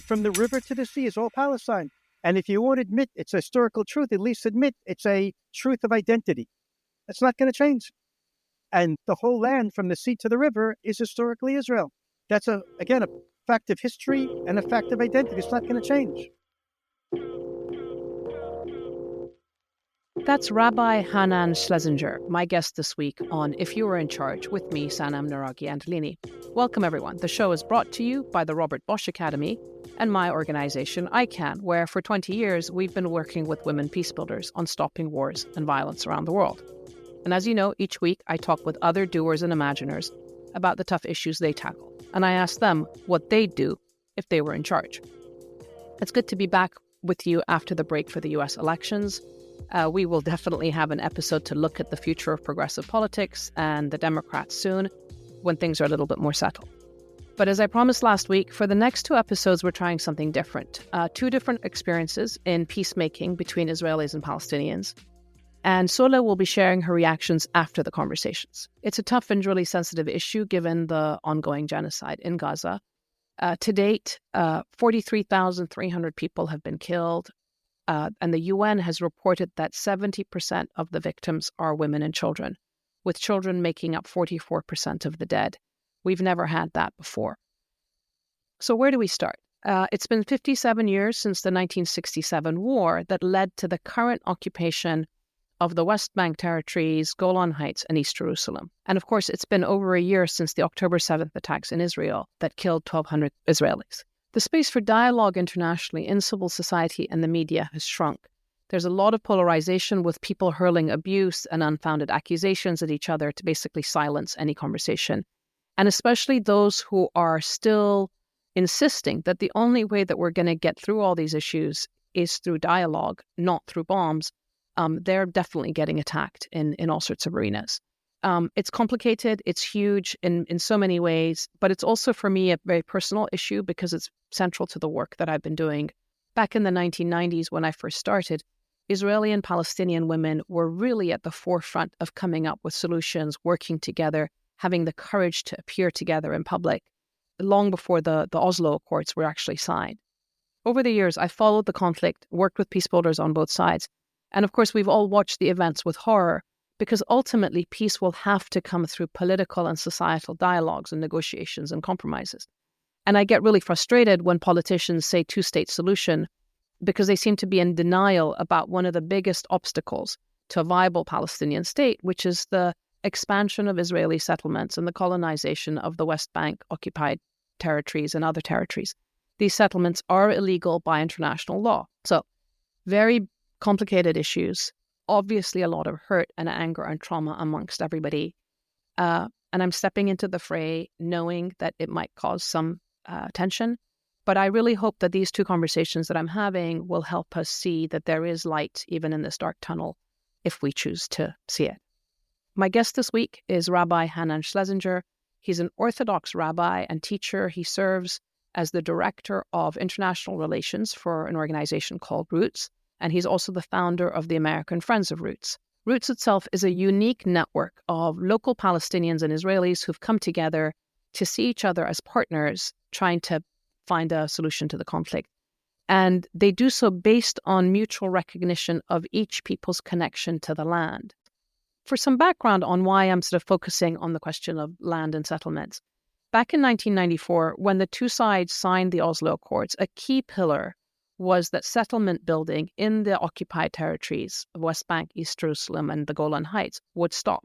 from the river to the sea is all Palestine. And if you won't admit it's a historical truth, at least admit it's a truth of identity. That's not going to change. And the whole land from the sea to the river is historically Israel. That's, again, a fact of history and a fact of identity. It's not going to change. That's Rabbi Hanan Schlesinger, my guest this week on If You Were in Charge, with me, Sanam Naraghi Anderlini. Welcome, everyone. The show is brought to you by the Robert Bosch Academy and my organization, ICAN, where for 20 years we've been working with women peacebuilders on stopping wars and violence around the world. And as you know, each week I talk with other doers and imaginers about the tough issues they tackle, and I ask them what they'd do if they were in charge. It's good to be back with you after the break for the US elections. We will definitely have an episode to look at the future of progressive politics and the Democrats soon, when things are a little bit more settled. But as I promised last week, for the next two episodes, we're trying something different. Two different experiences in peacemaking between Israelis and Palestinians. And Sola will be sharing her reactions after the conversations. It's a tough and really sensitive issue given the ongoing genocide in Gaza. To date, 43,300 people have been killed. And the UN has reported that 70% of the victims are women and children, with children making up 44% of the dead. We've never had that before. So where do we start? It's been 57 years since the 1967 war that led to the current occupation of the West Bank territories, Golan Heights, and East Jerusalem. And of course, it's been over a year since the October 7th attacks in Israel that killed 1,200 Israelis. The space for dialogue internationally in civil society and the media has shrunk. There's a lot of polarization, with people hurling abuse and unfounded accusations at each other to basically silence any conversation. And especially those who are still insisting that the only way that we're going to get through all these issues is through dialogue, not through bombs. They're definitely getting attacked in all sorts of arenas. It's complicated, it's huge in so many ways, but it's also for me a very personal issue because it's central to the work that I've been doing. Back in the 1990s when I first started, Israeli and Palestinian women were really at the forefront of coming up with solutions, working together, having the courage to appear together in public, long before the Oslo Accords were actually signed. Over the years, I followed the conflict, worked with peacebuilders on both sides, and of course we've all watched the events with horror, because ultimately peace will have to come through political and societal dialogues and negotiations and compromises. And I get really frustrated when politicians say two-state solution, because they seem to be in denial about one of the biggest obstacles to a viable Palestinian state, which is the expansion of Israeli settlements and the colonization of the West Bank occupied territories and other territories. These settlements are illegal by international law. So very complicated issues, obviously a lot of hurt and anger and trauma amongst everybody. And I'm stepping into the fray knowing that it might cause some tension. But I really hope that these two conversations that I'm having will help us see that there is light even in this dark tunnel if we choose to see it. My guest this week is Rabbi Hanan Schlesinger. He's an Orthodox rabbi and teacher. He serves as the director of international relations for an organization called Roots, and he's also the founder of the American Friends of Roots. Roots itself is a unique network of local Palestinians and Israelis who've come together to see each other as partners, trying to find a solution to the conflict. And they do so based on mutual recognition of each people's connection to the land. For some background on why I'm sort of focusing on the question of land and settlements, back in 1994, when the two sides signed the Oslo Accords, a key pillar was that settlement building in the occupied territories of West Bank, East Jerusalem, and the Golan Heights would stop.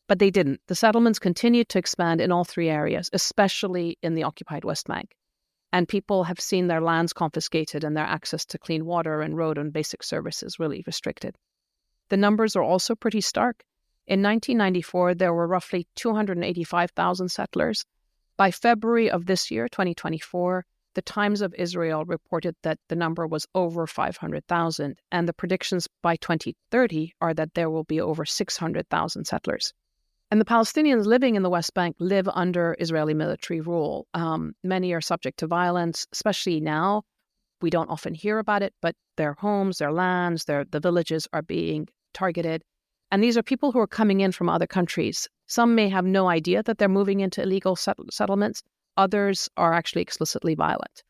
But they didn't. The settlements continued to expand in all three areas, especially in the occupied West Bank. And people have seen their lands confiscated and their access to clean water and road and basic services really restricted. The numbers are also pretty stark. In 1994, there were roughly 285,000 settlers. By February of this year, 2024, the Times of Israel reported that the number was over 500,000, and the predictions by 2030 are that there will be over 600,000 settlers. And the Palestinians living in the West Bank live under Israeli military rule. Many are subject to violence, especially now. We don't often hear about it, but their homes, their lands, the villages are being targeted. And these are people who are coming in from other countries. Some may have no idea that they're moving into illegal settlements. Others are actually explicitly violent.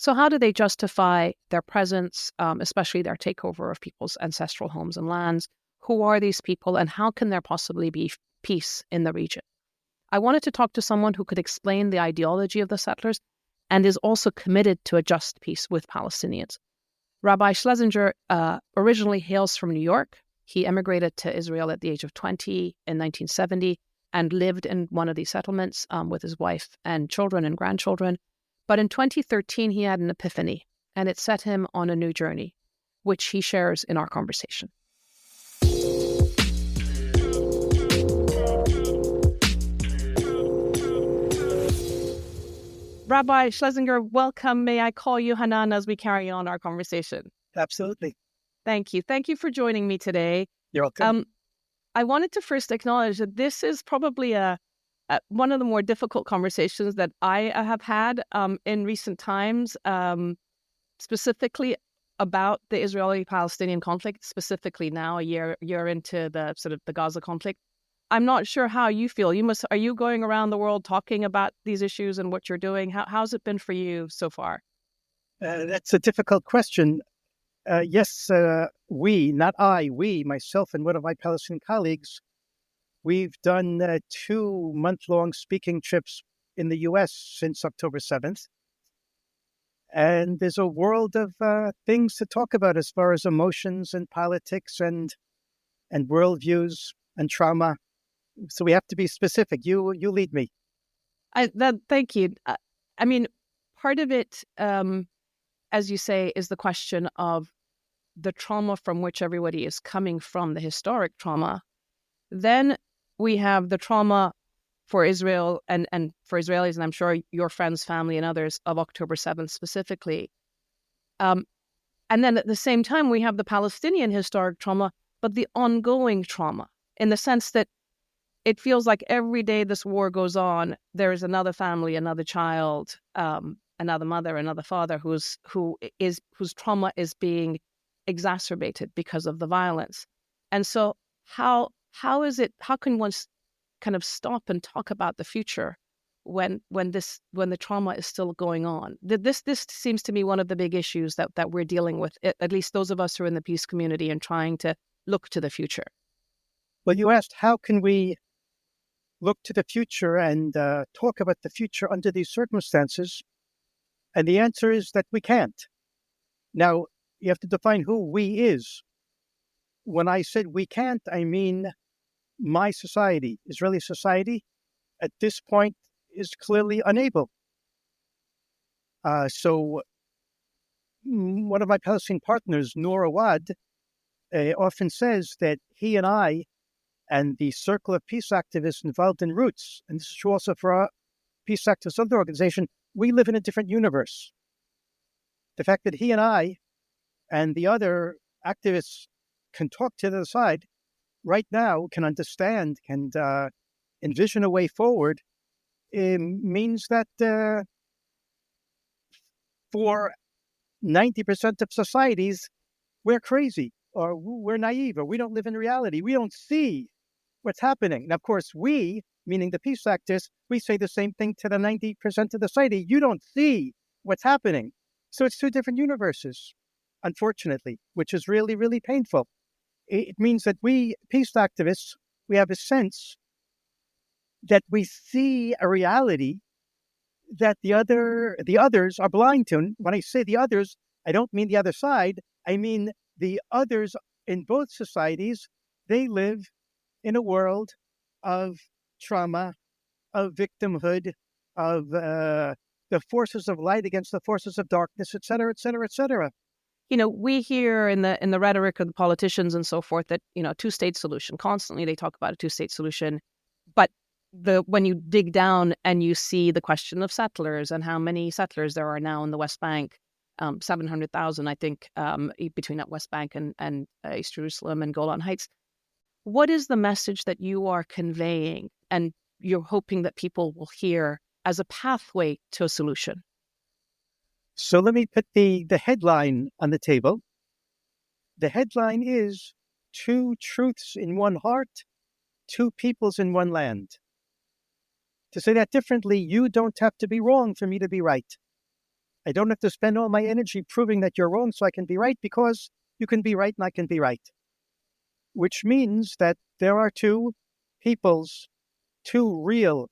So how do they justify their presence, especially their takeover of people's ancestral homes and lands? Who are these people, and how can there possibly be peace in the region? I wanted to talk to someone who could explain the ideology of the settlers and is also committed to a just peace with Palestinians. Rabbi Schlesinger originally hails from New York. He emigrated to Israel at the age of 20 in 1970 and lived in one of these settlements with his wife and children and grandchildren. But in 2013, he had an epiphany, and it set him on a new journey, which he shares in our conversation. Rabbi Schlesinger, welcome. May I call you Hanan as we carry on our conversation? Absolutely. Thank you. Thank you for joining me today. You're welcome. I wanted to first acknowledge that this is probably one of the more difficult conversations that I have had in recent times, specifically about the Israeli-Palestinian conflict, specifically now, a year into the sort of the Gaza conflict. I'm not sure how you feel. Are you going around the world talking about these issues and what you're doing? How's it been for you so far? That's a difficult question. Yes, we, myself and one of my Palestinian colleagues, we've done 2 month-long speaking trips in the U.S. since October 7th. And there's a world of things to talk about as far as emotions and politics and worldviews and trauma. So we have to be specific. You lead me. Thank you. I mean, part of it, as you say, is the question of the trauma from which everybody is coming from, the historic trauma. Then we have the trauma for Israel and for Israelis, and I'm sure your friends, family, and others, of October 7th specifically. And then at the same time, we have the Palestinian historic trauma, but the ongoing trauma, in the sense that it feels like every day this war goes on, there is another family, another child, another mother, another father whose trauma is being exacerbated because of the violence. And so how can one kind of stop and talk about the future when the trauma is still going on? This seems to me one of the big issues that we're dealing with, at least those of us who are in the peace community and trying to look to the future. Well, you asked, how can we look to the future and talk about the future under these circumstances? And the answer is that we can't. Now, you have to define who we is. When I said we can't, I mean my society, Israeli society, at this point is clearly unable. So one of my Palestinian partners, Noor Awad, often says that he and I and the circle of peace activists involved in Roots, and this is true also for our peace activists other organization, we live in a different universe. The fact that he and I and the other activists can talk to the other side right now, can understand, can envision a way forward, means that for 90% of societies, we're crazy, or we're naive, or we don't live in reality. We don't see what's happening. And of course, we, meaning the peace activists, we say the same thing to the 90% of the society. You don't see what's happening. So it's 2 different universes, unfortunately, which is really, really painful. It means that we, peace activists, we have a sense that we see a reality that the others are blind to. And when I say the others, I don't mean the other side. I mean the others in both societies. They live in a world of trauma, of victimhood, of the forces of light against the forces of darkness, et cetera, et cetera, et cetera. You know, we hear in the rhetoric of the politicians and so forth that, two-state solution. Constantly they talk about a two-state solution. But when you dig down and you see the question of settlers and how many settlers there are now in the West Bank, 700,000, I think, between that West Bank and East Jerusalem and Golan Heights. What is the message that you are conveying and you're hoping that people will hear as a pathway to a solution? So let me put the headline on the table. The headline is 2 truths in one heart, 2 peoples in one land. To say that differently, you don't have to be wrong for me to be right. I don't have to spend all my energy proving that you're wrong so I can be right, because you can be right and I can be right. Which means that there are two peoples, two real,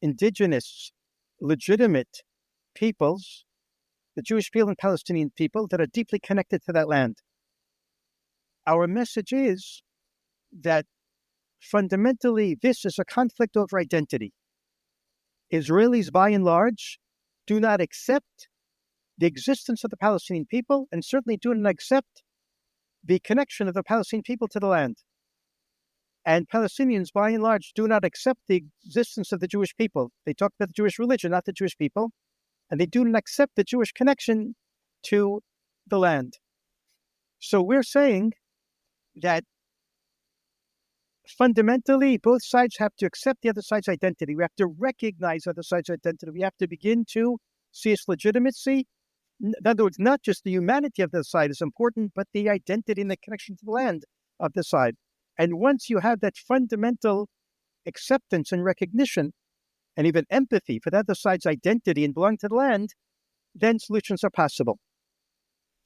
indigenous, legitimate peoples, the Jewish people and Palestinian people, that are deeply connected to that land. Our message is that fundamentally this is a conflict over identity. Israelis, by and large, do not accept the existence of the Palestinian people, and certainly do not accept the connection of the Palestinian people to the land. And Palestinians, by and large, do not accept the existence of the Jewish people. They talk about the Jewish religion, not the Jewish people. And they do not accept the Jewish connection to the land. So we're saying that fundamentally, both sides have to accept the other side's identity. We have to recognize the other side's identity. We have to begin to see its legitimacy. In other words, not just the humanity of the side is important, but the identity and the connection to the land of the side. And once you have that fundamental acceptance and recognition, and even empathy for the other side's identity and belonging to the land, then solutions are possible.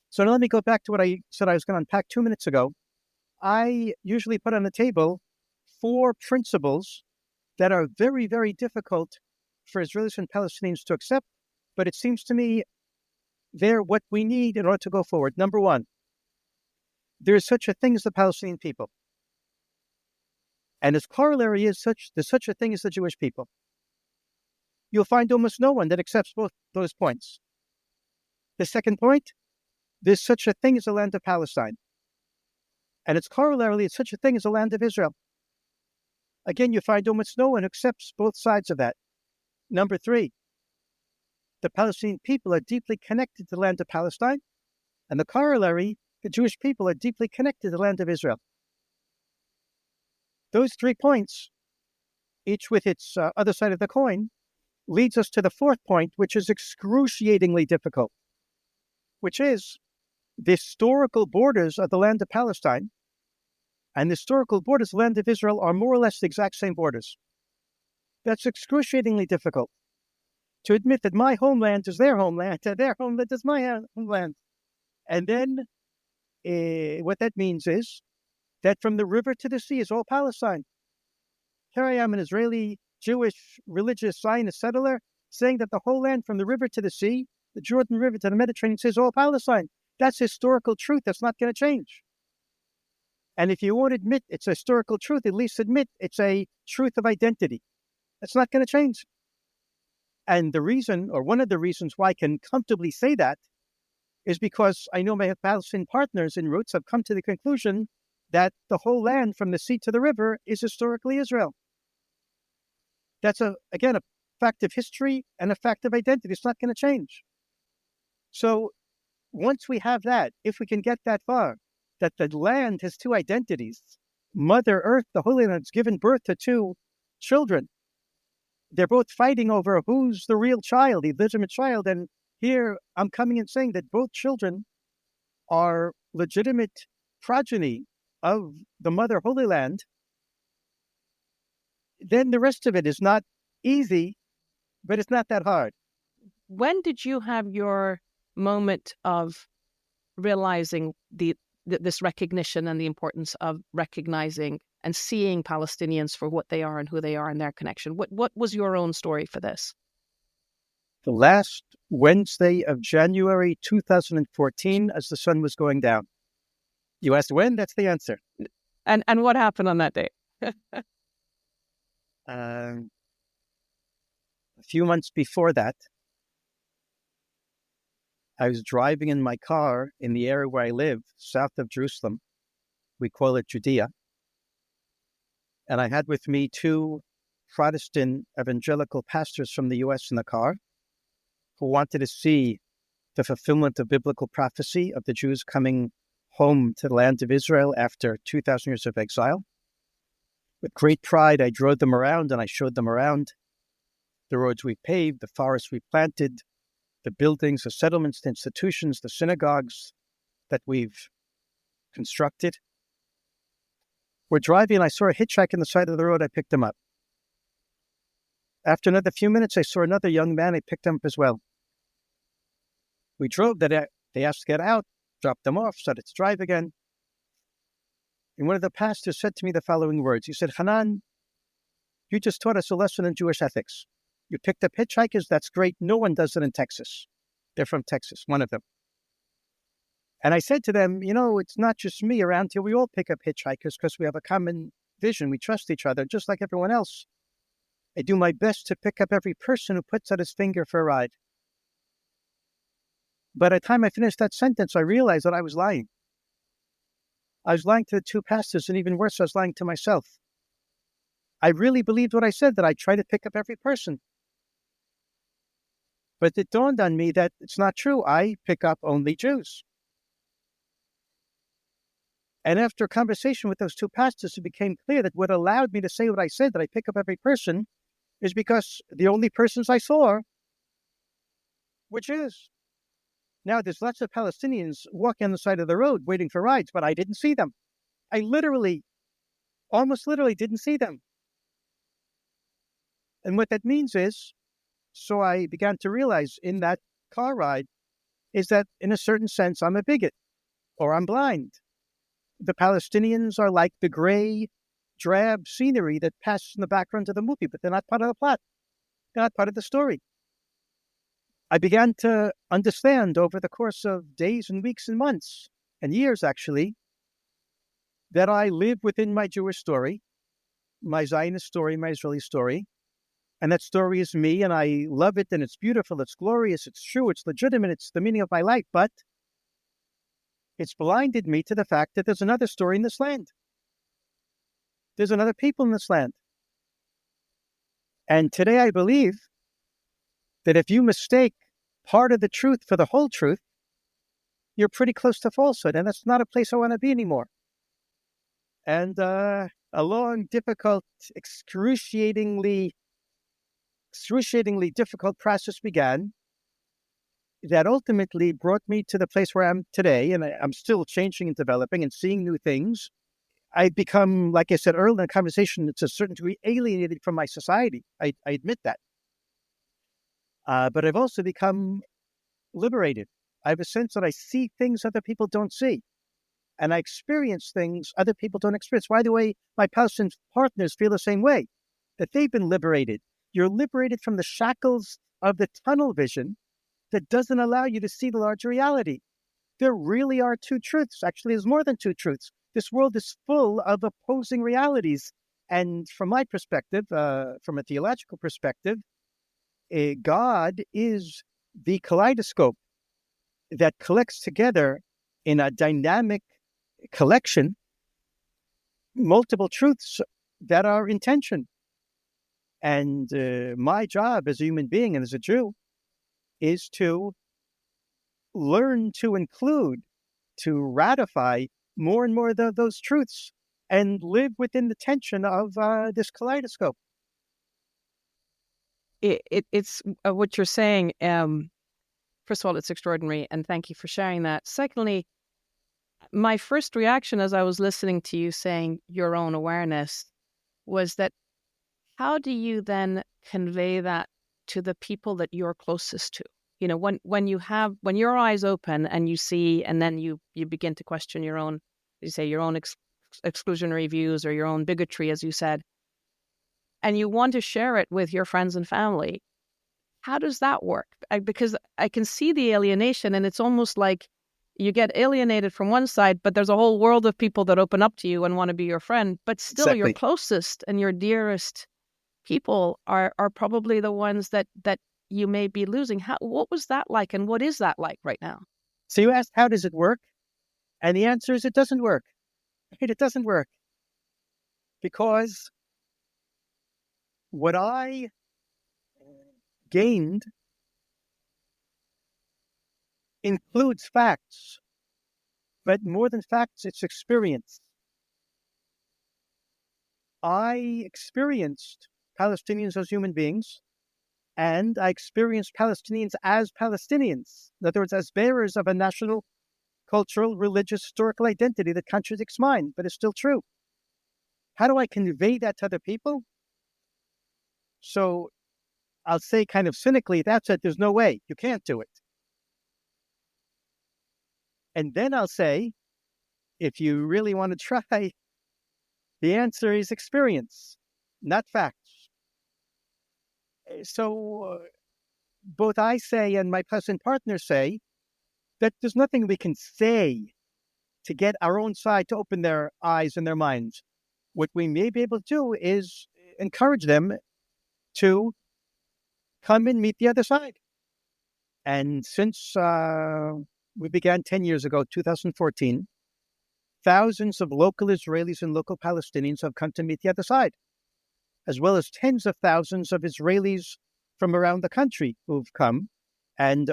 So now let me go back to what I said I was going to unpack 2 minutes ago. I usually put on the table 4 principles that are very, very difficult for Israelis and Palestinians to accept, but it seems to me they're what we need in order to go forward. Number 1, there is such a thing as the Palestinian people. And its corollary is there's such a thing as the Jewish people. You'll find almost no one that accepts both those points. The second point, there's such a thing as the Land of Palestine. And its corollary is such a thing as the Land of Israel. Again, you find almost no one who accepts both sides of that. Number 3, the Palestinian people are deeply connected to the Land of Palestine. And the corollary, the Jewish people are deeply connected to the Land of Israel. Those 3 points, each with its other side of the coin, leads us to the 4th point, which is excruciatingly difficult, which is the historical borders of the Land of Palestine and the historical borders of the Land of Israel are more or less the exact same borders. That's excruciatingly difficult. To admit that my homeland is their homeland, and their homeland is my homeland. And then what that means is that from the river to the sea is all Palestine. Here I am, an Israeli, Jewish, religious Zionist settler, saying that the whole land from the river to the sea, the Jordan River to the Mediterranean, is all Palestine. That's historical truth. That's not going to change. And if you won't admit it's a historical truth, at least admit it's a truth of identity. That's not going to change. And the reason, or one of the reasons why I can comfortably say that, is because I know my Palestinian partners in roots have come to the conclusion that the whole land from the sea to the river is historically Israel. That's, again, a fact of history and a fact of identity. It's not going to change. So once we have that, if we can get that far, that the land has 2 identities, Mother Earth, the Holy Land, has given birth to 2 children. They're both fighting over who's the real child, the legitimate child. And here I'm coming and saying that both children are legitimate progeny of the Mother Holy Land. Then the rest of it is not easy, but it's not that hard. When did you have your moment of realizing this recognition and the importance of recognizing and seeing Palestinians for what they are and who they are and their connection? What was your own story for this? The last Wednesday of January 2014, as the sun was going down. You asked when? That's the answer. And what happened on that day? A few months before that, I was driving in my car in the area where I live, south of Jerusalem. We call it Judea. And I had with me 2 Protestant evangelical pastors from the U.S. in the car who wanted to see the fulfillment of biblical prophecy of the Jews coming home to the land of Israel after 2,000 years of exile. With great pride, I drove them around and I showed them around the roads we paved, the forests we planted, the buildings, the settlements, the institutions, the synagogues that we've constructed. We're driving and I saw a hitchhiker on the side of the road. I picked him up. After another few minutes, I saw another young man. I picked him up as well. We drove. They asked to get out, dropped them off, started to drive again. And one of the pastors said to me the following words. He said, Hanan, you just taught us a lesson in Jewish ethics. You picked up hitchhikers. That's great. No one does it in Texas. They're from Texas, one of them. And I said to them, it's not just me around here. We all pick up hitchhikers because we have a common vision. We trust each other, just like everyone else. I do my best to pick up every person who puts out his finger for a ride. But by the time I finished that sentence, I realized that I was lying. I was lying to the two pastors, and even worse, I was lying to myself. I really believed what I said, that I try to pick up every person. But it dawned on me that it's not true. I pick up only Jews. And after a conversation with those two pastors, it became clear that what allowed me to say what I said, that I pick up every person, is because the only persons I saw were Jews. Now, there's lots of Palestinians walking on the side of the road waiting for rides, but I didn't see them. I almost literally didn't see them. And what that means is, so I began to realize in that car ride, is that in a certain sense, I'm a bigot or I'm blind. The Palestinians are like the gray, drab scenery that passes in the background of the movie, but they're not part of the plot. They're not part of the story. I began to understand over the course of days and weeks and months and years, actually, that I live within my Jewish story, my Zionist story, my Israeli story. And that story is me, and I love it, and it's beautiful, it's glorious, it's true, it's legitimate, it's the meaning of my life. But it's blinded me to the fact that there's another story in this land. There's another people in this land. And today I believe that if you mistake part of the truth for the whole truth, you're pretty close to falsehood, and that's not a place I want to be anymore. And a long, difficult, excruciatingly difficult process began that ultimately brought me to the place where I'm today, and I'm still changing and developing and seeing new things. I've become, like I said earlier in the conversation, to a certain degree alienated from my society. I admit that. But I've also become liberated. I have a sense that I see things other people don't see. And I experience things other people don't experience. By the way, my Palestinian partners feel the same way, that they've been liberated. You're liberated from the shackles of the tunnel vision that doesn't allow you to see the larger reality. There really are two truths. Actually, there's more than two truths. This world is full of opposing realities. And from my perspective, from a theological perspective, God is the kaleidoscope that collects together in a dynamic collection multiple truths that are in tension. And my job as a human being and as a Jew is to learn to include, to ratify more and more of those truths and live within the tension of this kaleidoscope. It's what you're saying. First of all, it's extraordinary, and thank you for sharing that. Secondly, my first reaction as I was listening to you saying your own awareness was that how do you then convey that to the people that you're closest to? When your eyes open and you see, and then you begin to question your own, exclusionary views or your own bigotry, as you said, and you want to share it with your friends and family. How does that work? Because I can see the alienation, and it's almost like you get alienated from one side, but there's a whole world of people that open up to you and want to be your friend. But still, Exactly. Your closest and your dearest people are probably the ones that you may be losing. What was that like, and what is that like right now? So you asked, how does it work? And the answer is it doesn't work. It doesn't work. Because what I gained includes facts, but more than facts, it's experience. I experienced Palestinians as human beings, and I experienced Palestinians as Palestinians. In other words, as bearers of a national, cultural, religious, historical identity that contradicts mine, but is still true. How do I convey that to other people? So I'll say kind of cynically, that's it. There's no way. You can't do it. And then I'll say, if you really want to try, the answer is experience, not facts. So both I say and my present partner say that there's nothing we can say to get our own side to open their eyes and their minds. What we may be able to do is encourage them to come and meet the other side. And since we began 10 years ago, 2014, thousands of local Israelis and local Palestinians have come to meet the other side, as well as tens of thousands of Israelis from around the country who've come, and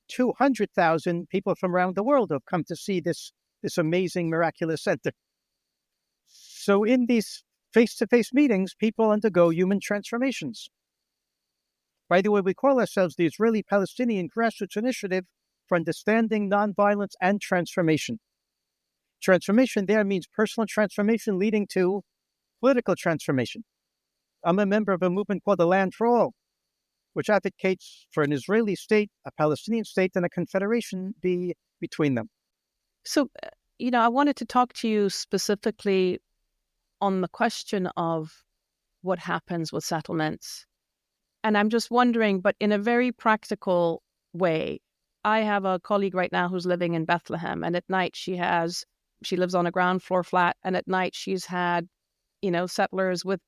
200,000 people from around the world have come to see this amazing, miraculous center. So in these face-to-face meetings, people undergo human transformations. By the way, we call ourselves the Israeli-Palestinian Grassroots Initiative for Understanding, Nonviolence, and Transformation. Transformation there means personal transformation leading to political transformation. I'm a member of a movement called the Land for All, which advocates for an Israeli state, a Palestinian state, and a confederation be between them. So, I wanted to talk to you specifically on the question of what happens with settlements. And I'm just wondering, but in a very practical way, I have a colleague right now who's living in Bethlehem, and at night she lives on a ground floor flat, and at night she's had, settlers with,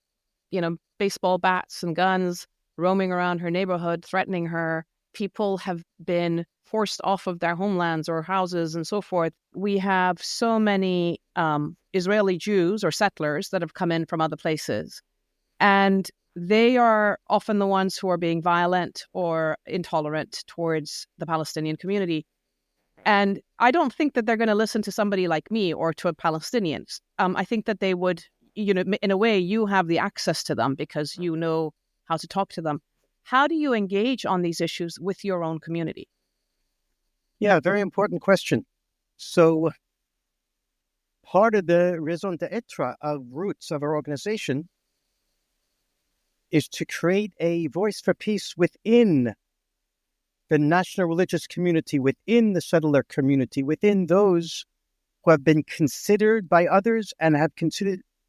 baseball bats and guns roaming around her neighborhood, threatening her. People have been forced off of their homelands or houses and so forth. We have so many Israeli Jews or settlers that have come in from other places. And they are often the ones who are being violent or intolerant towards the Palestinian community. And I don't think that they're going to listen to somebody like me or to Palestinians. I think that they would, in a way, you have the access to them because you know how to talk to them. How do you engage on these issues with your own community? Yeah, very important question. So part of the raison d'etre of roots of our organization is to create a voice for peace within the national religious community, within the settler community, within those who have been considered by others and have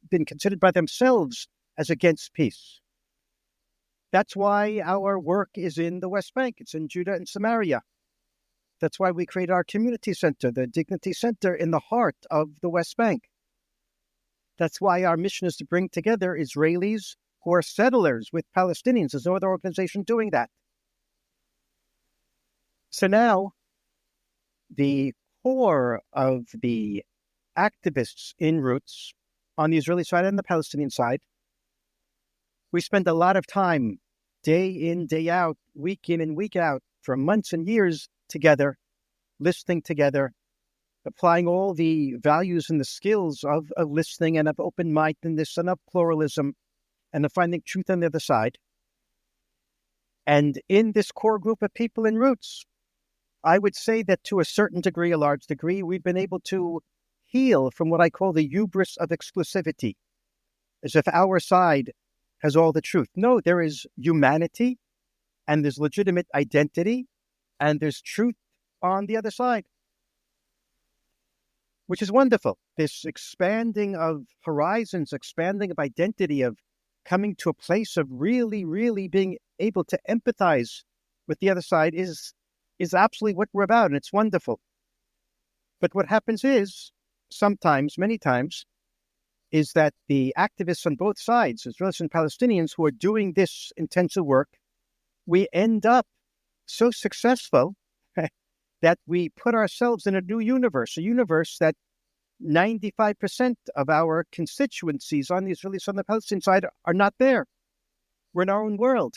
been considered by themselves as against peace. That's why our work is in the West Bank. It's in Judah and Samaria. That's why we create our community center, the Dignity Center, in the heart of the West Bank. That's why our mission is to bring together Israelis who are settlers with Palestinians. There's no other organization doing that. So now, the core of the activists in Roots on the Israeli side and the Palestinian side, we spend a lot of time, day in, day out, week in and week out, for months and years together, listening together, applying all the values and the skills of listening and of open-mindedness and of pluralism and of finding truth on the other side. And in this core group of people in Roots, I would say that to a certain degree, a large degree, we've been able to heal from what I call the hubris of exclusivity, as if our side has all the truth. No, there is humanity, and there's legitimate identity, and there's truth on the other side, which is wonderful. This expanding of horizons, expanding of identity, of coming to a place of really, really being able to empathize with the other side is absolutely what we're about, and it's wonderful. But what happens is, sometimes, many times, is that the activists on both sides, Israelis and Palestinians, who are doing this intensive work, we end up so successful that we put ourselves in a new universe, a universe that 95% of our constituencies on the Israeli side and the Palestinian side are not there. We're in our own world.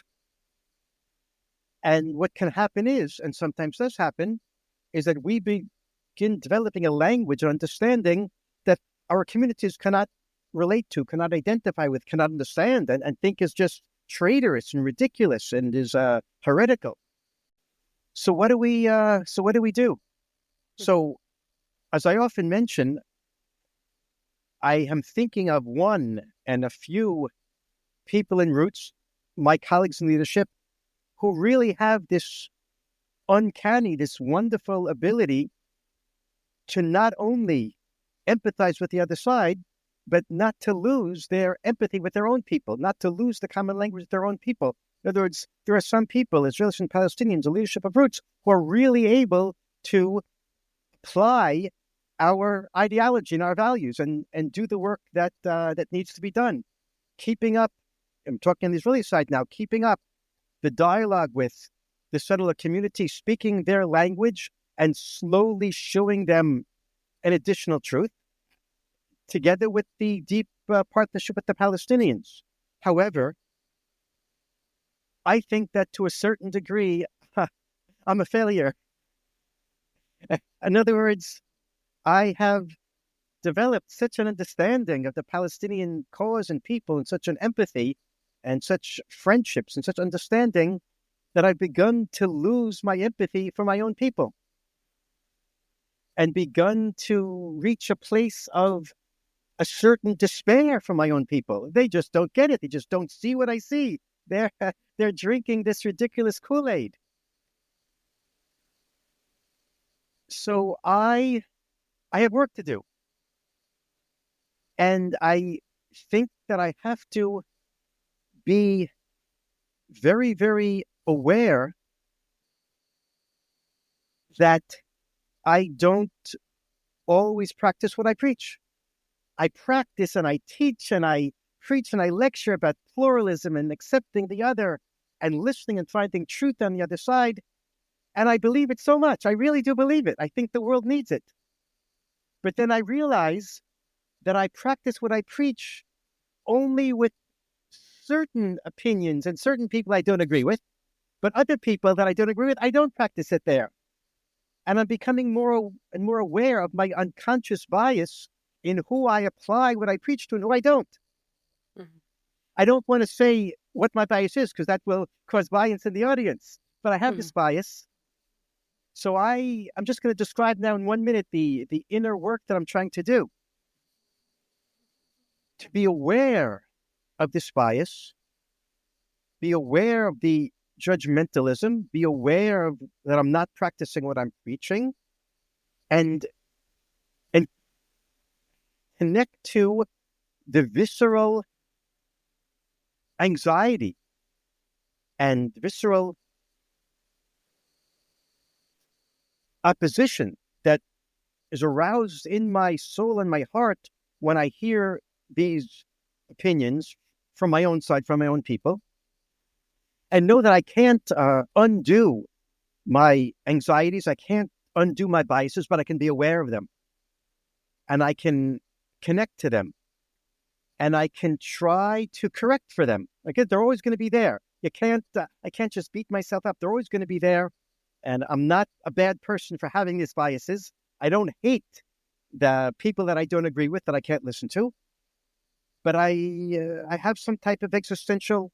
And what can happen is, and sometimes does happen, is that we begin developing a language and understanding that our communities cannot relate to, cannot identify with, cannot understand, and think is just traitorous and ridiculous and is heretical. So what do we do? So, as I often mention, I am thinking of one and a few people in Roots, my colleagues in leadership, who really have this uncanny, this wonderful ability to not only empathize with the other side, but not to lose their empathy with their own people, not to lose the common language with their own people. In other words, there are some people, Israelis and Palestinians, the leadership of Roots, who are really able to apply our ideology and our values and do the work that needs to be done. Keeping up, I'm talking on the Israeli side now, keeping up the dialogue with the settler community, speaking their language and slowly showing them an additional truth, together with the deep partnership with the Palestinians. However, I think that to a certain degree, I'm a failure. In other words, I have developed such an understanding of the Palestinian cause and people, and such an empathy and such friendships and such understanding, that I've begun to lose my empathy for my own people and begun to reach a place of a certain despair for my own people. They just don't get it. They just don't see what I see. They're drinking this ridiculous Kool-Aid. So I have work to do. And I think that I have to be very, very aware that I don't always practice what I preach. I practice and I teach and I preach and I lecture about pluralism and accepting the other and listening and finding truth on the other side. And I believe it so much. I really do believe it. I think the world needs it. But then I realize that I practice what I preach only with certain opinions and certain people I don't agree with. But other people that I don't agree with, I don't practice it there. And I'm becoming more and more aware of my unconscious bias in who I apply what I preach to and who I don't. Mm-hmm. I don't want to say what my bias is, because that will cause bias in the audience. But I have this bias. So I'm just going to describe now in 1 minute the inner work that I'm trying to do. To be aware of this bias, be aware of the judgmentalism, be aware of that I'm not practicing what I'm preaching, and connect to the visceral anxiety and visceral opposition that is aroused in my soul and my heart when I hear these opinions from my own side, from my own people, and know that I can't undo my anxieties, I can't undo my biases, but I can be aware of them, and I can connect to them, and I can try to correct for them. Again, they're always going to be there. I can't just beat myself up. They're always going to be there, and I'm not a bad person for having these biases. I don't hate the people that I don't agree with, that I can't listen to, but I have some type of existential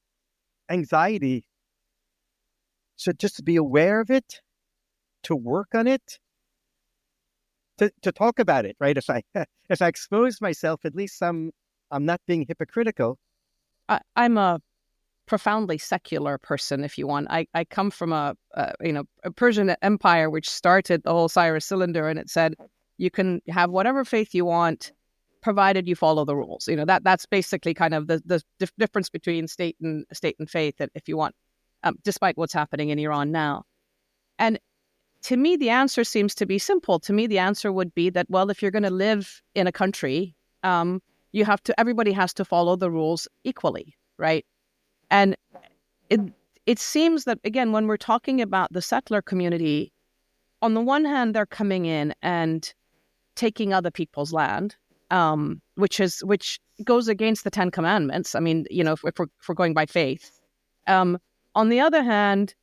anxiety. So just to be aware of it, to work on it, to talk about it, right? If I expose myself, at least I'm not being hypocritical. I'm a profoundly secular person, if you want. I come from a Persian empire, which started the whole Cyrus cylinder, and it said you can have whatever faith you want, provided you follow the rules. That's basically kind of the difference between state and faith, if you want, despite what's happening in Iran now. And to me, the answer seems to be simple. To me, the answer would be that, well, if you're going to live in a country, everybody has to follow the rules equally, right? And it seems that, again, when we're talking about the settler community, on the one hand, they're coming in and taking other people's land, which goes against the Ten Commandments. I mean, if we're going by faith. On the other hand,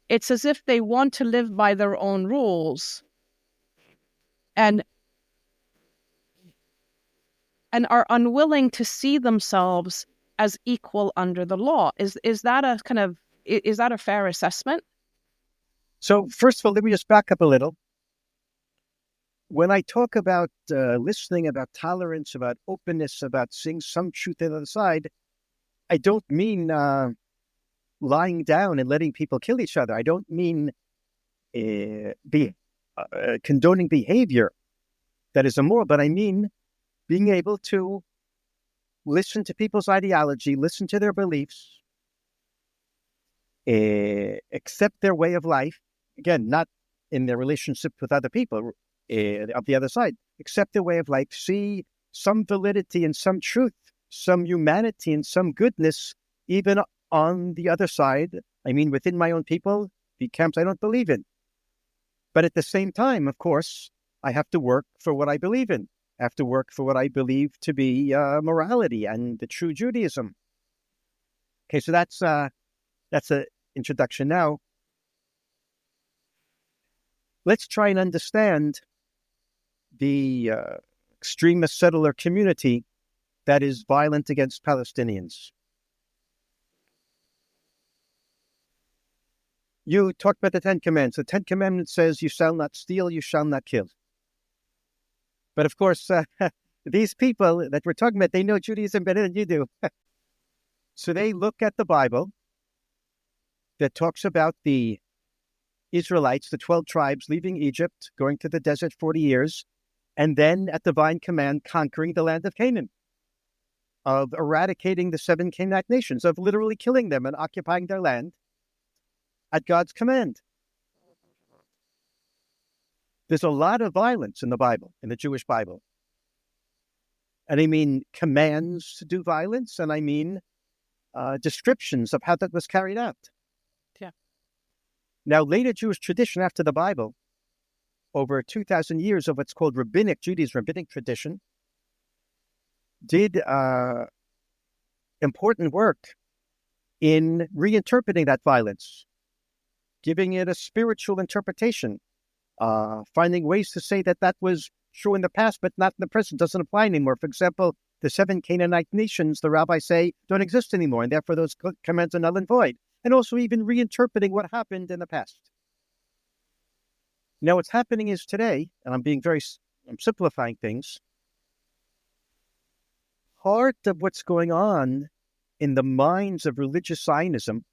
it's as if they want to live by their own rules and are unwilling to see themselves as equal under the law. Is that a fair assessment? So first of all, let me just back up a little. When I talk about listening, about tolerance, about openness, about seeing some truth on the other side, I don't mean lying down and letting people kill each other. I don't mean condoning behavior. that is immoral, but I mean being able to listen to people's ideology, listen to their beliefs, accept their way of life. Again, not in their relationship with other people of the other side. Accept their way of life, see some validity and some truth, some humanity and some goodness, even on the other side. I mean, within my own people, the camps I don't believe in. But at the same time, of course, I have to work for what I believe in. I have to work for what I believe to be morality and the true Judaism. Okay, so that's an introduction. Now, let's try and understand the extremist settler community that is violent against Palestinians. You talked about the Ten Commandments. The Ten Commandments says you shall not steal, you shall not kill. But of course, these people that we're talking about, they know Judaism better than you do. So they look at the Bible that talks about the Israelites, the 12 tribes leaving Egypt, going to the desert 40 years, and then at divine command conquering the land of Canaan, of eradicating the 7 Canaanite nations, of literally killing them and occupying their land at God's command. There's a lot of violence in the Bible, in the Jewish Bible. And I mean commands to do violence, and I mean descriptions of how that was carried out. Yeah. Now, later Jewish tradition after the Bible, over 2,000 years of what's called rabbinic Judaism, rabbinic tradition, did important work in reinterpreting that violence, giving it a spiritual interpretation, finding ways to say that that was true in the past, but not in the present, doesn't apply anymore. For example, the 7 Canaanite nations, the rabbis say, don't exist anymore, and therefore those commands are null and void. And also even reinterpreting what happened in the past. Now, what's happening is today, and I'm simplifying things, part of what's going on in the minds of religious Zionism,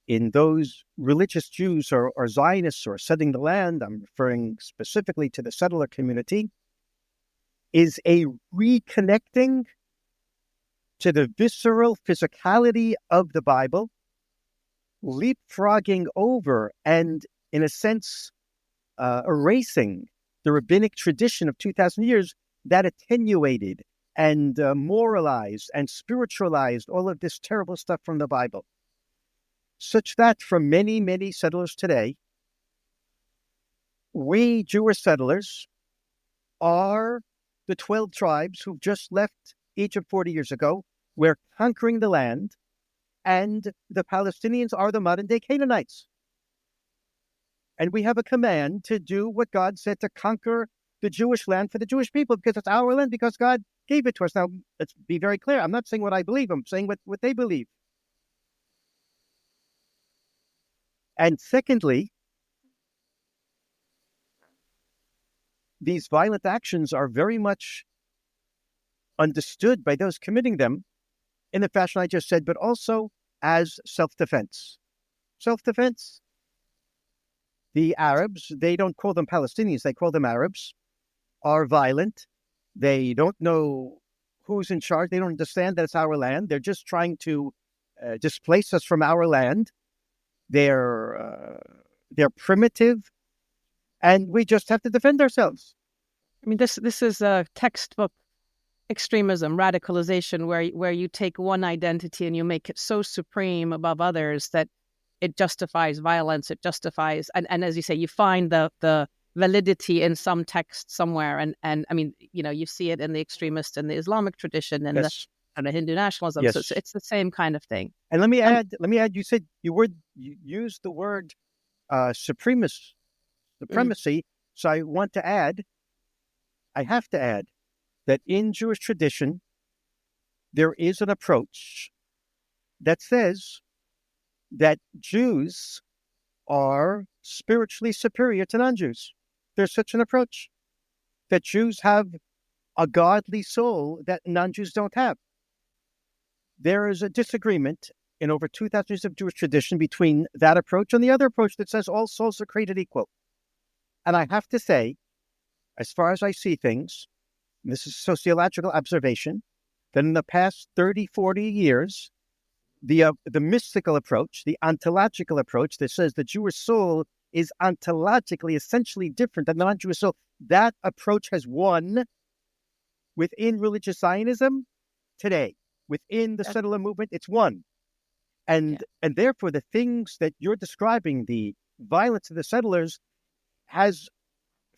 in those religious Jews or Zionists who are setting the land, I'm referring specifically to the settler community, is a reconnecting to the visceral physicality of the Bible, leapfrogging over and, in a sense, erasing the rabbinic tradition of 2,000 years that attenuated and moralized and spiritualized all of this terrible stuff from the Bible. Such that for many, many settlers today, we Jewish settlers are the 12 tribes who've just left Egypt 40 years ago. We're conquering the land, and the Palestinians are the modern-day Canaanites. And we have a command to do what God said, to conquer the Jewish land for the Jewish people, because it's our land, because God gave it to us. Now, let's be very clear. I'm not saying what I believe. I'm saying what they believe. And secondly, these violent actions are very much understood by those committing them in the fashion I just said, but also as self-defense. Self-defense. The Arabs, they don't call them Palestinians, they call them Arabs, are violent. They don't know who's in charge. They don't understand that it's our land. They're just trying to displace us from our land. They're primitive, and we just have to defend ourselves. I mean, this is a textbook extremism, radicalization, where you take one identity and you make it so supreme above others that it justifies violence. It justifies, and as you say, you find the validity in some text somewhere, and I mean, you see it in the extremist and the Islamic tradition and Yes. the Hindu nationalism. Yes. So it's the same kind of thing. And let me add. You said you used the word supremacy. So I have to add that in Jewish tradition, there is an approach that says that Jews are spiritually superior to non-Jews. There's such an approach, that Jews have a godly soul that non-Jews don't have. There is a disagreement in over 2,000 years of Jewish tradition between that approach and the other approach that says all souls are created equal. And I have to say as far as I see things, and this is sociological observation, that in the past 30, 40 years, the mystical approach, the ontological approach that says the Jewish soul is ontologically essentially different than the non-Jewish soul, that approach has won within religious Zionism today. Within the settler movement, it's won. And therefore, the things that you're describing, the violence of the settlers, has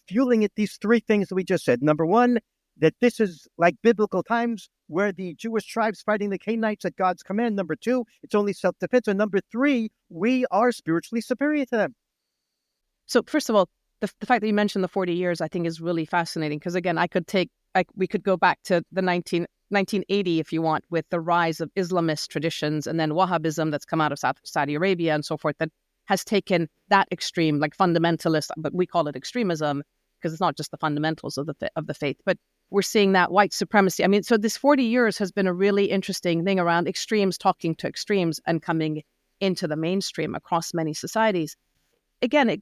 fueling it these three things that we just said. Number one, that this is like biblical times where the Jewish tribes fighting the Canaanites at God's command. Number two, it's only self-defense. And number three, we are spiritually superior to them. So first of all, the fact that you mentioned the 40 years, I think is really fascinating. Because again, we could go back to the 1980, if you want, with the rise of Islamist traditions and then Wahhabism that's come out of Saudi Arabia and so forth, that has taken that extreme, like fundamentalist, but we call it extremism because it's not just the fundamentals of the faith, but we're seeing that white supremacy. I mean, so this 40 years has been a really interesting thing around extremes talking to extremes and coming into the mainstream across many societies. Again,